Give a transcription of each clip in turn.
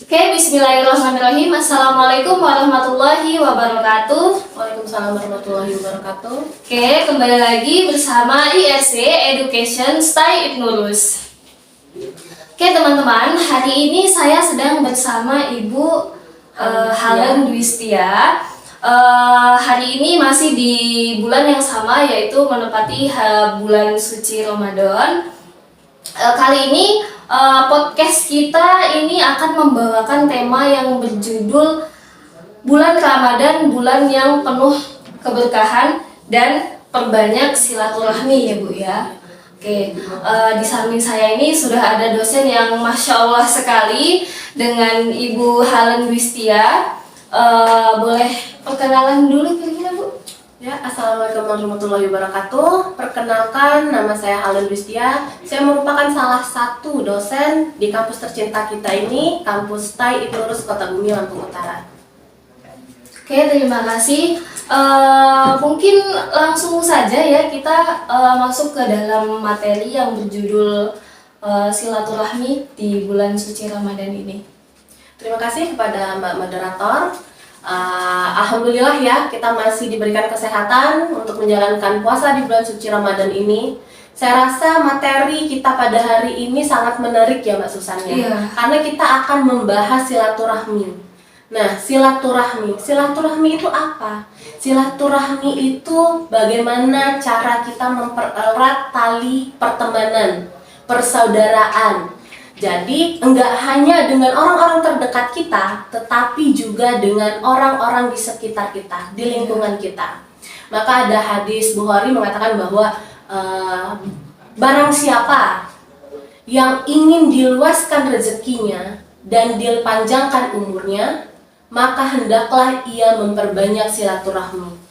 Oke, bismillahirrahmanirrahim. Assalamualaikum warahmatullahi wabarakatuh. Waalaikumsalam warahmatullahi wabarakatuh. Oke, kembali lagi bersama IRC Education Stay Ibnurus. Oke teman-teman, hari ini saya sedang bersama Ibu Halen Dwistia. Hari ini masih di bulan yang sama, yaitu menepati bulan suci Ramadan. Kali ini podcast kita ini akan membawakan tema yang berjudul bulan Ramadan, bulan yang penuh keberkahan dan perbanyak silaturahmi ya Bu ya. Oke, di samping saya ini sudah ada dosen yang Masya Allah sekali dengan Ibu Halen Dwistia. Boleh perkenalan dulu kira-kira Bu? Ya, Assalamualaikum warahmatullahi wabarakatuh. Perkenalkan, nama saya Halen Dwistia. Saya merupakan salah satu dosen di kampus tercinta kita ini, Kampus Stay Ibnurus Kota Bumi, Lampung Utara. Oke, terima kasih. Mungkin langsung saja ya kita masuk ke dalam materi yang berjudul silaturahmi di bulan suci Ramadan ini. Terima kasih kepada Mbak Moderator. Alhamdulillah ya, kita masih diberikan kesehatan untuk menjalankan puasa di bulan suci Ramadan ini. Saya rasa materi kita pada hari ini sangat menarik ya Mbak Susan ya. Iya. Karena kita akan membahas silaturahmi. Nah, silaturahmi itu apa? Silaturahmi itu bagaimana cara kita mempererat tali pertemanan, persaudaraan. Jadi, enggak hanya dengan orang-orang terdekat kita, tetapi juga dengan orang-orang di sekitar kita, di lingkungan kita. Maka ada hadis Bukhari mengatakan bahwa barang siapa yang ingin diluaskan rezekinya dan dipanjangkan umurnya, maka hendaklah ia memperbanyak silaturahmi.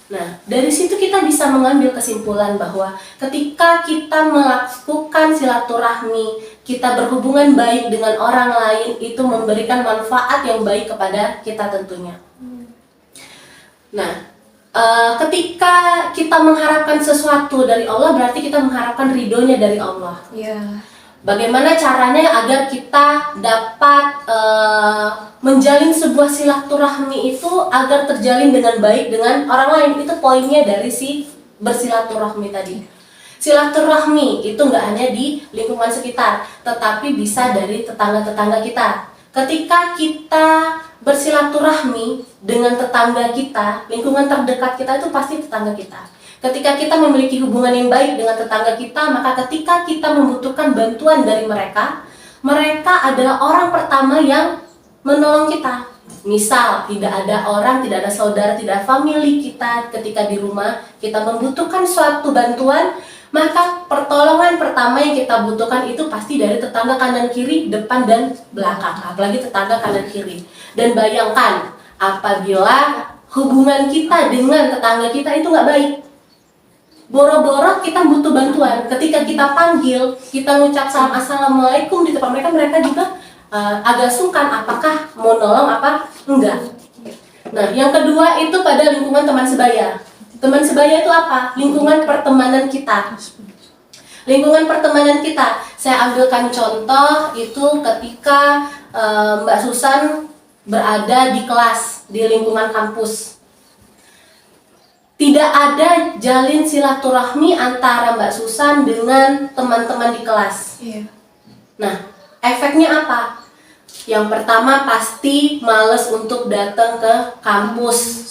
Nah, dari situ kita bisa mengambil kesimpulan bahwa ketika kita melakukan silaturahmi, kita berhubungan baik dengan orang lain, itu memberikan manfaat yang baik kepada kita tentunya. Nah, ketika kita mengharapkan sesuatu dari Allah, berarti kita mengharapkan ridhonya dari Allah. Iya. Bagaimana caranya agar kita dapat menjalin sebuah silaturahmi itu agar terjalin dengan baik dengan orang lain, itu poinnya dari si bersilaturahmi tadi. Silaturahmi itu nggak hanya di lingkungan sekitar, tetapi bisa dari tetangga-tetangga kita. Ketika kita bersilaturahmi dengan tetangga kita, lingkungan terdekat kita itu pasti tetangga kita. Ketika kita memiliki hubungan yang baik dengan tetangga kita, maka ketika kita membutuhkan bantuan dari mereka, mereka adalah orang pertama yang menolong kita. Misal, tidak ada orang, tidak ada saudara, tidak ada family kita ketika di rumah, kita membutuhkan suatu bantuan, maka pertolongan pertama yang kita butuhkan itu pasti dari tetangga kanan kiri, depan dan belakang, apalagi tetangga kanan kiri. Dan bayangkan, apabila hubungan kita dengan tetangga kita itu nggak baik, boro-boro kita butuh bantuan, ketika kita panggil, kita ngucap salam assalamualaikum di depan mereka, mereka juga agak sungkan apakah mau nolong apa enggak. Nah, yang kedua itu pada lingkungan teman sebaya. Teman sebaya itu apa? Lingkungan pertemanan kita. Lingkungan pertemanan kita, saya ambilkan contoh itu ketika Mbak Susan berada di kelas, di lingkungan kampus. Tidak ada jalin silaturahmi antara Mbak Susan dengan teman-teman di kelas. Iya. Nah, efeknya apa? Yang pertama pasti males untuk datang ke kampus.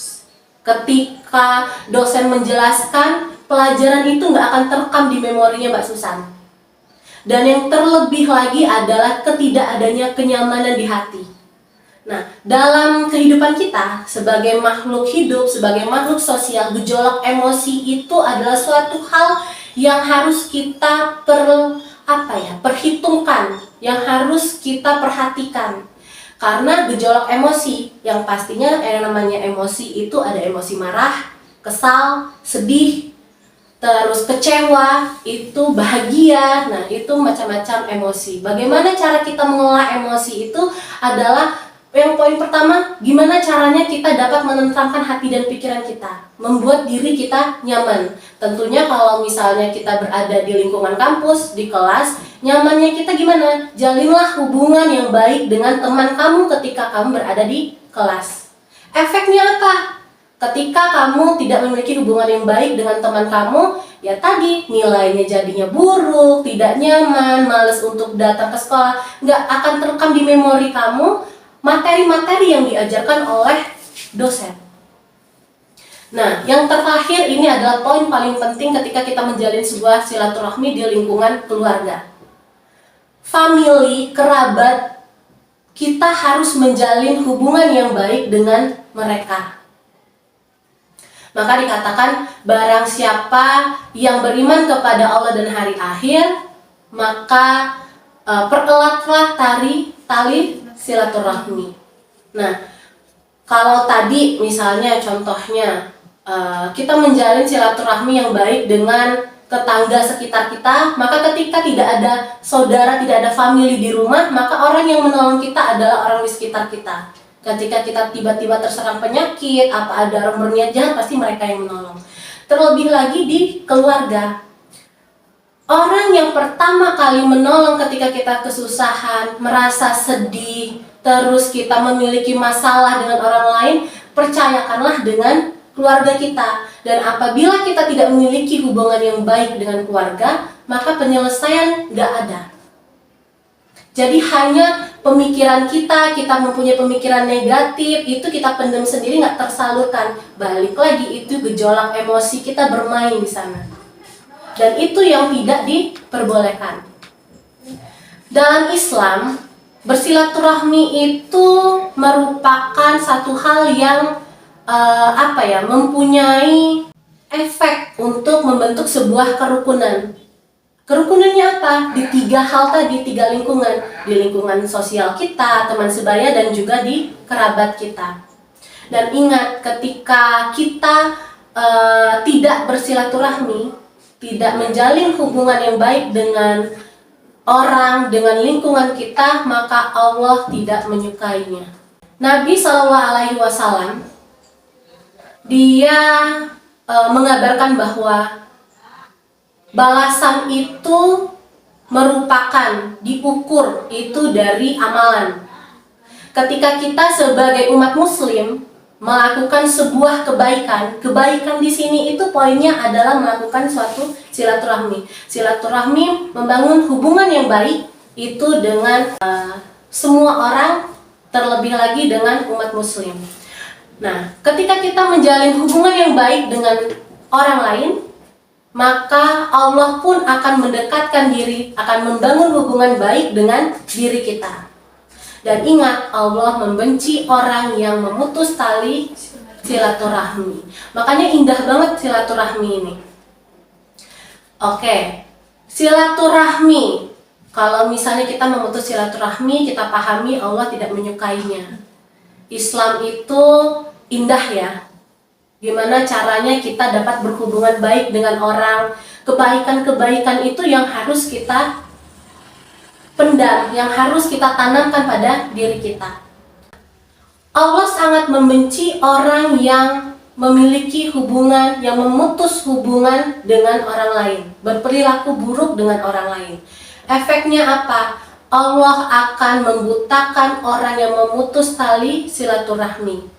Ketika dosen menjelaskan, pelajaran itu nggak akan terekam di memorinya Mbak Susan. Dan yang terlebih lagi adalah ketidakadanya kenyamanan di hati. Nah, dalam kehidupan kita sebagai makhluk hidup, sebagai makhluk sosial, gejolak emosi itu adalah suatu hal yang harus kita perhitungkan, yang harus kita perhatikan. Karena gejolak emosi yang pastinya yang namanya emosi itu ada emosi marah, kesal, sedih, terus kecewa, itu bahagia. Nah, itu macam-macam emosi. Bagaimana cara kita mengolah emosi itu adalah Yang poin pertama, gimana caranya kita dapat menenteramkan hati dan pikiran kita, membuat diri kita nyaman. Tentunya kalau misalnya kita berada di lingkungan kampus, di kelas, nyamannya kita gimana? Jalinlah hubungan yang baik dengan teman kamu ketika kamu berada di kelas. Efeknya apa? Ketika kamu tidak memiliki hubungan yang baik dengan teman kamu, ya tadi nilainya jadinya buruk, tidak nyaman, males untuk datang ke sekolah, nggak akan terekam di memori kamu materi-materi yang diajarkan oleh dosen. Nah, yang terakhir ini adalah poin paling penting ketika kita menjalin sebuah silaturahmi di lingkungan keluarga. Family, kerabat, kita harus menjalin hubungan yang baik dengan mereka. Maka dikatakan, barang siapa yang beriman kepada Allah dan hari akhir, maka pereratlah tali silaturahmi. Nah, kalau tadi misalnya contohnya kita menjalin silaturahmi yang baik dengan tetangga sekitar kita, maka ketika tidak ada saudara, tidak ada family di rumah, maka orang yang menolong kita adalah orang di sekitar kita. Ketika kita tiba-tiba terserang penyakit, apa ada orang berniat jahat, pasti mereka yang menolong. Terlebih lagi di keluarga. Orang yang pertama kali menolong ketika kita kesusahan, merasa sedih, terus kita memiliki masalah dengan orang lain, percayakanlah dengan keluarga kita. Dan apabila kita tidak memiliki hubungan yang baik dengan keluarga, maka penyelesaian nggak ada. Jadi hanya pemikiran kita mempunyai pemikiran negatif, itu kita pendam sendiri, nggak tersalurkan. Balik lagi, itu gejolak emosi kita bermain di sana. Dan itu yang tidak diperbolehkan. Dalam Islam, bersilaturahmi itu merupakan satu hal yang mempunyai efek untuk membentuk sebuah kerukunan. Kerukunannya apa? Di tiga hal tadi, tiga lingkungan. Di lingkungan sosial kita, teman sebaya, dan juga di kerabat kita. Dan ingat, ketika kita tidak bersilaturahmi, tidak menjalin hubungan yang baik dengan orang, dengan lingkungan kita, maka Allah tidak menyukainya. Nabi SAW, dia mengabarkan bahwa balasan itu merupakan diukur itu dari amalan. Ketika kita sebagai umat muslim melakukan sebuah kebaikan di sini itu poinnya adalah melakukan suatu silaturahmi. Silaturahmi membangun hubungan yang baik itu dengan semua orang, terlebih lagi dengan umat muslim. Nah, ketika kita menjalin hubungan yang baik dengan orang lain, maka Allah pun akan mendekatkan diri, akan membangun hubungan baik dengan diri kita. Dan ingat, Allah membenci orang yang memutus tali silaturahmi. Makanya indah banget silaturahmi ini. Oke, silaturahmi. Kalau misalnya kita memutus silaturahmi, kita pahami Allah tidak menyukainya. Islam itu indah ya. Gimana caranya kita dapat berhubungan baik dengan orang. Kebaikan-kebaikan itu yang harus kita pendam, yang harus kita tanamkan pada diri kita. Allah sangat membenci orang yang memiliki hubungan, yang memutus hubungan dengan orang lain, berperilaku buruk dengan orang lain. Efeknya apa? Allah akan membutakan orang yang memutus tali silaturahmi.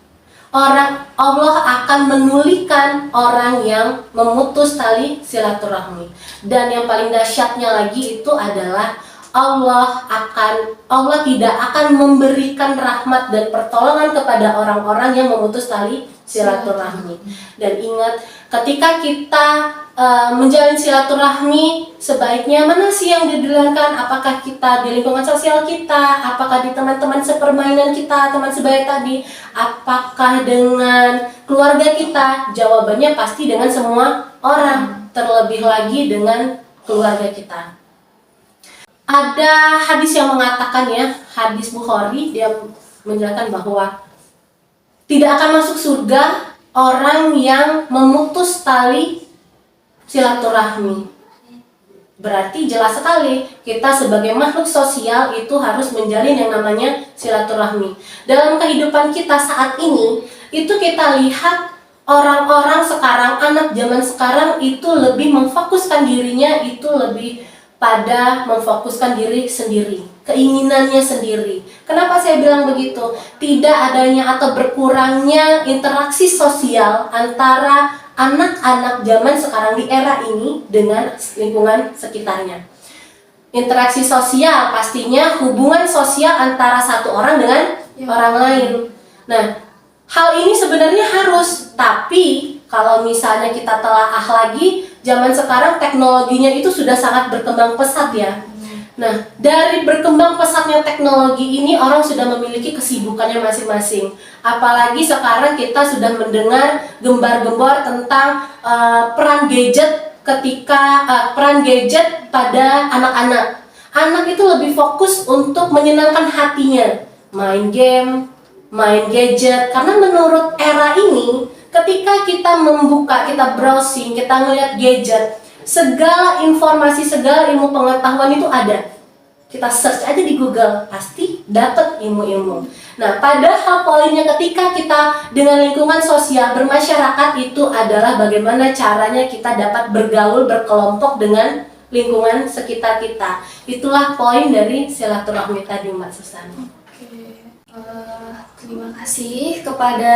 Allah akan menulikan orang yang memutus tali silaturahmi. Dan yang paling dahsyatnya lagi itu adalah Allah tidak akan memberikan rahmat dan pertolongan kepada orang-orang yang memutus tali silaturahmi. Dan ingat, ketika kita menjalin silaturahmi, sebaiknya mana sih yang didulukan? Apakah kita di lingkungan sosial kita? Apakah di teman-teman sepermainan kita, teman sebaya tadi? Apakah dengan keluarga kita? Jawabannya pasti dengan semua orang, terlebih lagi dengan keluarga kita. Ada hadis yang mengatakan ya, hadis Bukhari, dia menjelaskan bahwa tidak akan masuk surga orang yang memutus tali silaturahmi. Berarti jelas sekali kita sebagai makhluk sosial itu harus menjalin yang namanya silaturahmi. Dalam kehidupan kita saat ini, itu kita lihat orang-orang sekarang, anak zaman sekarang itu lebih memfokuskan dirinya, itu lebih pada memfokuskan diri sendiri, keinginannya sendiri. Kenapa saya bilang begitu? Tidak adanya atau berkurangnya interaksi sosial antara anak-anak zaman sekarang di era ini dengan lingkungan sekitarnya. Interaksi sosial pastinya hubungan sosial antara satu orang dengan orang lain. Nah, hal ini sebenarnya harus, tapi kalau misalnya kita telaah lagi, zaman sekarang teknologinya itu sudah sangat berkembang pesat ya. Nah, dari berkembang pesatnya teknologi ini, orang sudah memiliki kesibukannya masing-masing. Apalagi sekarang kita sudah mendengar gembar-gembor tentang peran gadget peran gadget pada anak-anak. Anak itu lebih fokus untuk menyenangkan hatinya, main game, main gadget. Karena menurut era ini, ketika kita membuka, kita browsing, kita ngeliat gadget, segala informasi, segala ilmu pengetahuan itu ada. Kita search aja di Google, pasti dapat ilmu-ilmu. Nah, padahal poinnya ketika kita dengan lingkungan sosial bermasyarakat itu adalah bagaimana caranya kita dapat bergaul, berkelompok dengan lingkungan sekitar kita. Itulah poin dari silaturahmi tadi, Mbak Susan. Terima kasih kepada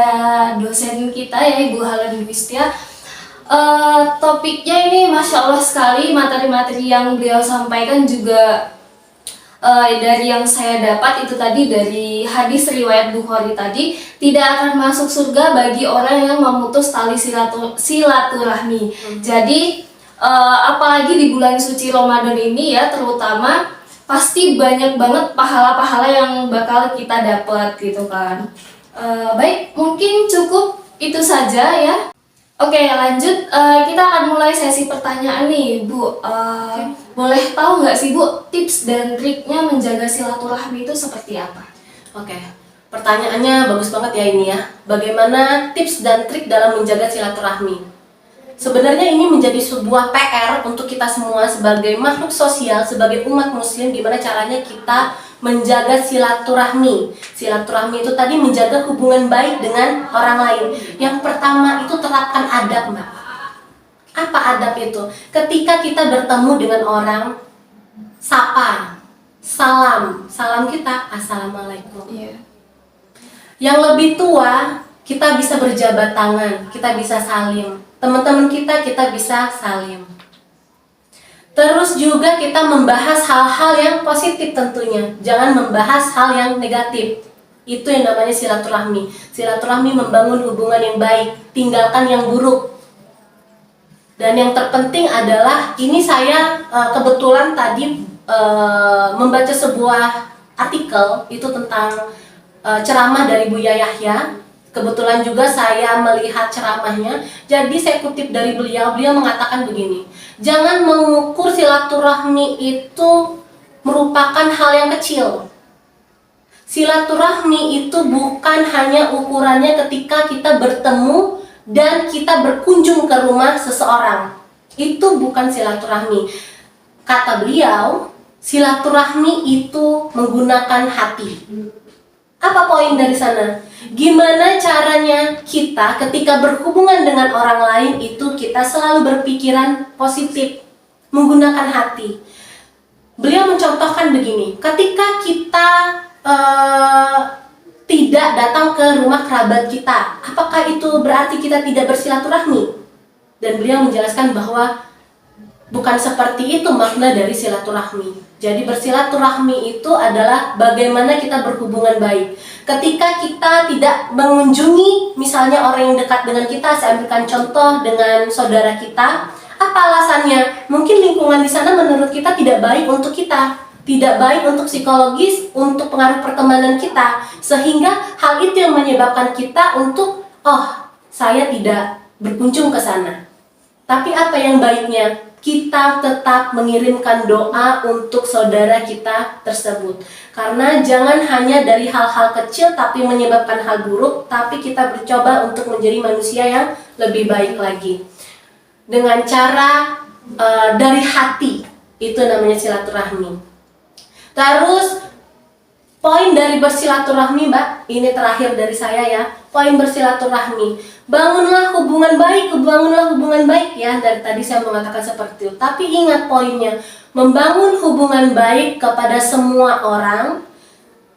dosen kita ya, Ibu Halen Wistia. Topiknya ini Masya Allah sekali, materi-materi yang beliau sampaikan juga dari yang saya dapat itu tadi dari hadis riwayat Bukhari tadi, tidak akan masuk surga bagi orang yang memutus tali silaturahmi. Jadi apalagi di bulan suci Ramadan ini ya, terutama pasti banyak banget pahala-pahala yang bakal kita dapat gitu kan. Baik, mungkin cukup itu saja ya. Oke, lanjut. Kita akan mulai sesi pertanyaan nih, Bu. Boleh tahu nggak sih, Bu, tips dan triknya menjaga silaturahmi itu seperti apa? Oke, pertanyaannya bagus banget ya ini ya. Bagaimana tips dan trik dalam menjaga silaturahmi? Sebenarnya ini menjadi sebuah PR untuk kita semua sebagai makhluk sosial, sebagai umat muslim, gimana caranya kita menjaga silaturahmi. Silaturahmi itu tadi menjaga hubungan baik dengan orang lain. Yang pertama itu terapkan adab, Mbak. Apa adab itu? Ketika kita bertemu dengan orang, sapa, salam kita, assalamualaikum. Yang lebih tua, kita bisa berjabat tangan, kita bisa salim. Teman-teman kita bisa salim. Terus juga kita membahas hal-hal yang positif tentunya. Jangan membahas hal yang negatif. Itu yang namanya silaturahmi. Silaturahmi membangun hubungan yang baik, tinggalkan yang buruk. Dan yang terpenting adalah, ini saya kebetulan tadi membaca sebuah artikel itu tentang ceramah dari Buya Yahya. Kebetulan juga saya melihat ceramahnya, jadi saya kutip dari beliau mengatakan begini, jangan mengukur silaturahmi itu merupakan hal yang kecil. Silaturahmi itu bukan hanya ukurannya ketika kita bertemu dan kita berkunjung ke rumah seseorang. Itu bukan silaturahmi. Kata beliau, silaturahmi itu menggunakan hati. Apa poin dari sana? Gimana caranya kita ketika berhubungan dengan orang lain itu kita selalu berpikiran positif, menggunakan hati. Beliau mencontohkan begini, ketika kita tidak datang ke rumah kerabat kita, apakah itu berarti kita tidak bersilaturahmi? Dan beliau menjelaskan bahwa bukan seperti itu makna dari silaturahmi. Jadi bersilaturahmi itu adalah bagaimana kita berhubungan baik. Ketika kita tidak mengunjungi misalnya orang yang dekat dengan kita, saya ambilkan contoh dengan saudara kita, apa alasannya? Mungkin lingkungan di sana menurut kita tidak baik untuk kita, tidak baik untuk psikologis, untuk pengaruh pertemanan kita, sehingga hal itu yang menyebabkan kita untuk, saya tidak berkunjung ke sana. Tapi apa yang baiknya? Kita tetap mengirimkan doa untuk saudara kita tersebut. Karena jangan hanya dari hal-hal kecil tapi menyebabkan hal buruk, tapi kita bercoba untuk menjadi manusia yang lebih baik lagi. Dengan cara dari hati. Itu namanya silaturahmi. Terus poin dari bersilaturahmi, Mbak, ini terakhir dari saya ya. Poin bersilaturahmi, bangunlah hubungan baik ya. Dari tadi saya mengatakan seperti itu. Tapi ingat poinnya, membangun hubungan baik kepada semua orang,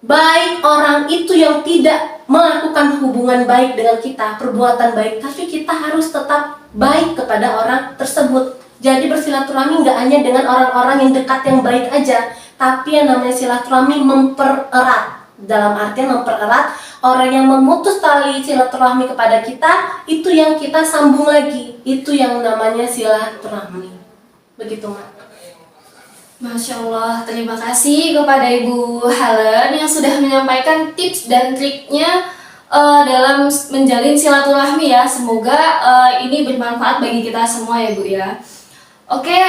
baik orang itu yang tidak melakukan hubungan baik dengan kita, perbuatan baik, tapi kita harus tetap baik kepada orang tersebut. Jadi bersilaturahmi nggak hanya dengan orang-orang yang dekat yang baik aja, tapi yang namanya silaturahmi mempererat. Dalam artian mempererat, orang yang memutus tali silaturahmi kepada kita, itu yang kita sambung lagi. Itu yang namanya silaturahmi. Begitu, Mak. Masya Allah, terima kasih kepada Ibu Helen yang sudah menyampaikan tips dan triknya dalam menjalin silaturahmi ya. Semoga ini bermanfaat bagi kita semua ya Bu ya. Oke,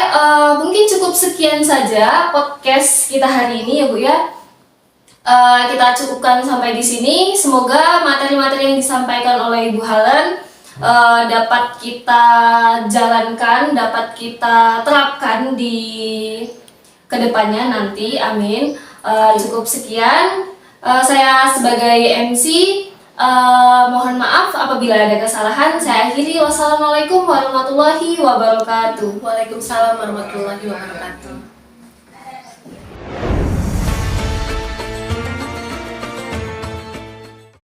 mungkin cukup sekian saja podcast kita hari ini ya Bu ya. Kita cukupkan sampai di sini. Semoga materi-materi yang disampaikan oleh Ibu Helen dapat kita jalankan, dapat kita terapkan di kedepannya nanti. Amin. Cukup sekian. Saya sebagai MC mohon maaf apabila ada kesalahan. Saya akhiri. Wassalamualaikum warahmatullahi wabarakatuh. Waalaikumsalam warahmatullahi wabarakatuh.